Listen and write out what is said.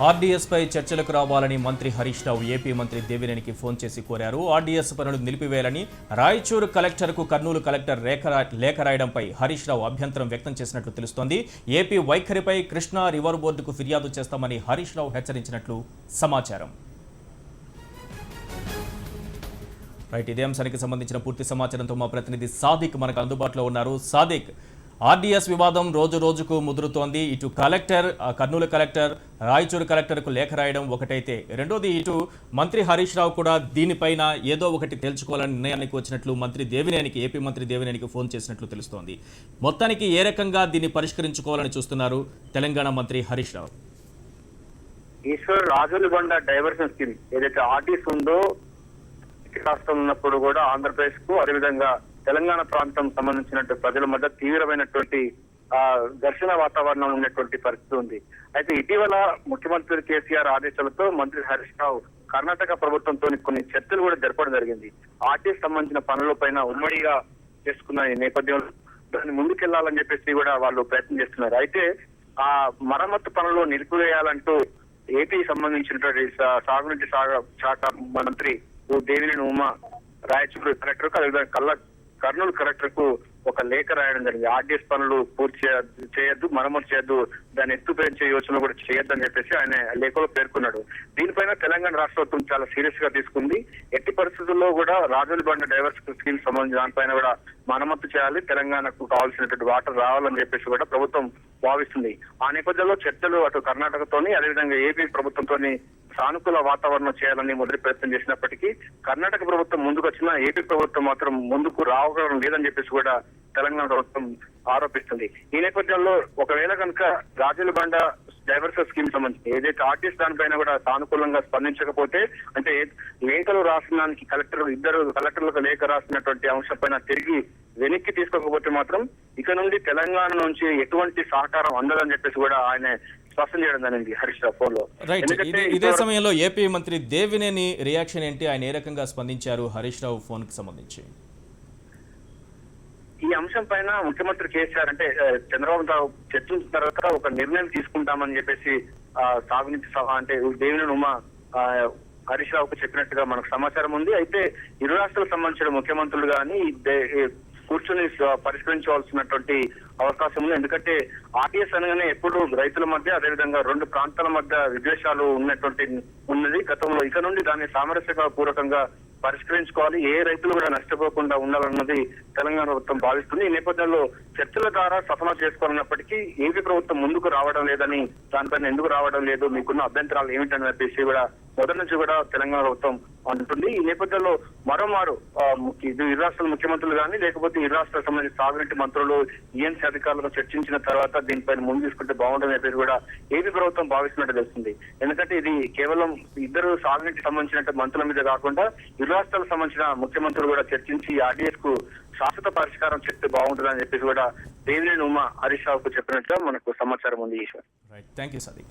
RDS పై చర్చలకు రావాలని మంత్రి హరీష్ రావు ఏపీ మంత్రి దేవినేనికి ఫోన్ చేసి కోరారు. ఆర్డీఎస్ పనులు నిలిపివేయాలని రాయచూరు కలెక్టర్కు కర్నూలు కలెక్టర్ లేఖ రాయడంపై హరీష్ రావు అభ్యంతరం వ్యక్తం చేసినట్లు తెలుస్తోంది. ఏపీ వైఖరిపై కృష్ణా రివర్ బోర్డుకు ఫిర్యాదు చేస్తామని హరీష్ రావు హెచ్చరించినట్లు సమాచారం. ఇదే అంశానికి సంబంధించిన పూర్తి సమాచారంతో మా ప్రతినిధి సాదిక్ మనకు అందుబాటులో ఉన్నారు. సాదిక్, ఆర్డీఎస్ వివాదం రోజు రోజుకు ముదురుతోంది. ఇటు కలెక్టర్, కర్నూలు కలెక్టర్ రాయచూరు కలెక్టర్కు లేఖ రాయడం ఒకటైతే, రెండోది ఇటు మంత్రి హరీష్ రావు కూడా దీనిపైన ఏదో ఒకటి తేల్చుకోవాలని నిర్ణయానికి వచ్చినట్లు ఏపీ మంత్రి దేవినేనికి ఫోన్ చేసినట్లు తెలుస్తోంది. మొత్తానికి ఏ రకంగా దీన్ని పరిష్కరించుకోవాలని చూస్తున్నారు తెలంగాణ మంత్రి హరీష్ రావు? ఈశ్వర్ రాజులబండ డైవర్షన్ స్కీమ్ ఏదైతే ఆర్డీఎస్ ఉందో రాష్ట్రం ఉన్నప్పుడు కూడా ఆంధ్రప్రదేశ్ కు అదేవిధంగా తెలంగాణ ప్రాంతం సంబంధించినటువంటి ప్రజల మధ్య తీవ్రమైనటువంటి ఘర్షణ వాతావరణం ఉన్నటువంటి పరిస్థితి ఉంది. అయితే ఇటీవల ముఖ్యమంత్రి కేసీఆర్ ఆదేశాలతో మంత్రి హరీష్ రావు కర్ణాటక ప్రభుత్వంతో కొన్ని చర్చలు కూడా జరపడం జరిగింది. ఆర్టీఎస్ సంబంధించిన పనులపైన ఉమ్మడిగా చేసుకున్న ఈ నేపథ్యంలో దాన్ని ముందుకెళ్లాలని చెప్పేసి కూడా వాళ్ళు ప్రయత్నం చేస్తున్నారు. అయితే ఆ మరమ్మత్తు పనులు నిలిపివేయాలంటూ ఏపీ సంబంధించినటువంటి సాగునీటి శాఖ మంత్రి దేవినేని ఉమా రాయచూరు కలెక్టర్ కు అదేవిధంగా కర్నూలు కలెక్టర్ కు ఒక లేఖ రాయడం జరిగింది. ఆర్డీఎస్ పనులు పూర్తి చేయొద్దు, మరమ్మతు చేయొద్దు, దాన్ని ఎత్తు పెంచే యోచన కూడా చేయొద్దు అని చెప్పేసి ఆయన లేఖలో పేర్కొన్నాడు. దీనిపైన తెలంగాణ రాష్ట్ర ప్రభుత్వం చాలా సీరియస్ గా తీసుకుంది. ఎట్టి పరిస్థితుల్లో కూడా రాజులబండ డైవర్స్ స్కీమ్ సంబంధించిన దానిపైన కూడా మరమ్మతు చేయాలి, తెలంగాణకు కావాల్సినటువంటి వాటర్ రావాలని చెప్పేసి కూడా ప్రభుత్వం భావిస్తుంది. ఆ నేపథ్యంలో చర్చలు అటు కర్ణాటకతోని అదేవిధంగా ఏపీ ప్రభుత్వంతోని సానుకూల వాతావరణం చేయాలని మొదటి ప్రయత్నం చేసినప్పటికీ కర్ణాటక ప్రభుత్వం ముందుకు వచ్చినా ఏపీ ప్రభుత్వం మాత్రం ముందుకు రావడం లేదని చెప్పేసి కూడా తెలంగాణ ప్రభుత్వం ఆరోపిస్తుంది. ఈ నేపథ్యంలో ఒకవేళ కనుక రాజులబండ డైవర్సర్ స్కీమ్ సంబంధించి ఏదైతే ఆర్టీఎస్ దానిపైన కూడా సానుకూలంగా స్పందించకపోతే, అంటే లేఖలు రాసడానికి ఇద్దరు కలెక్టర్లకు లేఖ రాసినటువంటి అంశం పైన తిరిగి వెనక్కి తీసుకోకపోతే మాత్రం ఇక నుండి తెలంగాణ నుంచి ఎటువంటి సహకారం అందదని చెప్పేసి కూడా ఆయన స్పష్టం చేయడం జరిగింది హరీష్ రావు ఫోన్ లో. ఇదే సమయంలో ఏపీ మంత్రి దేవినేని రియాక్షన్ ఏంటి? ఆయన ఏ రకంగా స్పందించారు హరీష్ రావు ఫోన్ కి సంబంధించి? ఈ అంశం పైన ముఖ్యమంత్రి కేసీఆర్ అంటే చంద్రబాబు రావు చర్చించిన తర్వాత ఒక నిర్ణయం తీసుకుంటామని చెప్పేసి సాగునీటి సభ అంటే దేవినేని ఉమా హరీష్ రావుకు చెప్పినట్టుగా మనకు సమాచారం ఉంది. అయితే ఇరు రాష్ట్రాలకు సంబంధించిన ముఖ్యమంత్రులు కానీ కూర్చొని పరిష్కరించవలసినటువంటి అవకాశం ఉంది. ఎందుకంటే ఆర్టీఎస్ అనగానే ఎప్పుడు రైతుల మధ్య అదేవిధంగా రెండు ప్రాంతాల మధ్య విద్వేషాలు ఉన్నది గతంలో. ఇక నుండి దాన్ని సామరస్య పూర్వకంగా పరిష్కరించుకోవాలి, ఏ రైతులు కూడా నష్టపోకుండా ఉండాలన్నది తెలంగాణ ప్రభుత్వం భావిస్తుంది. ఈ నేపథ్యంలో చర్చల ద్వారా సఫలం చేసుకోవాలన్నప్పటికీ ఏపీ ప్రభుత్వం ముందుకు రావడం లేదని, దానిపైన ఎందుకు రావడం లేదు, మీకున్న అభ్యంతరాలు ఏమిటని చెప్పేసి కూడా మొదటి నుంచి కూడా తెలంగాణ ప్రభుత్వం అంటుంది. ఈ నేపథ్యంలో మరోమారు ఇరు రాష్ట్రాల ముఖ్యమంత్రులు కానీ లేకపోతే ఇరు రాష్ట్రాలకు సంబంధించిన సాగునీటి మంత్రులు ఈఎన్సీ అధికారులతో చర్చించిన తర్వాత దీనిపైన ముందు తీసుకుంటే బాగుంటుందని చెప్పేసి కూడా ఏపీ ప్రభుత్వం భావిస్తున్నట్టు తెలుస్తుంది. ఎందుకంటే ఇది కేవలం ఇద్దరు సాగునీటికి సంబంధించిన మంత్రుల మీద కాకుండా ఇరు రాష్ట్రాలకు సంబంధించిన ముఖ్యమంత్రులు కూడా చర్చించి ఆర్డీఎస్ కు శాశ్వత పరిష్కారం చెప్తే బాగుంటుందని చెప్పేసి కూడా దేవినేని ఉమా హరీష్ రావుకు చెప్పినట్టుగా మనకు సమాచారం ఉంది. Eshwar, thank you Sadiq.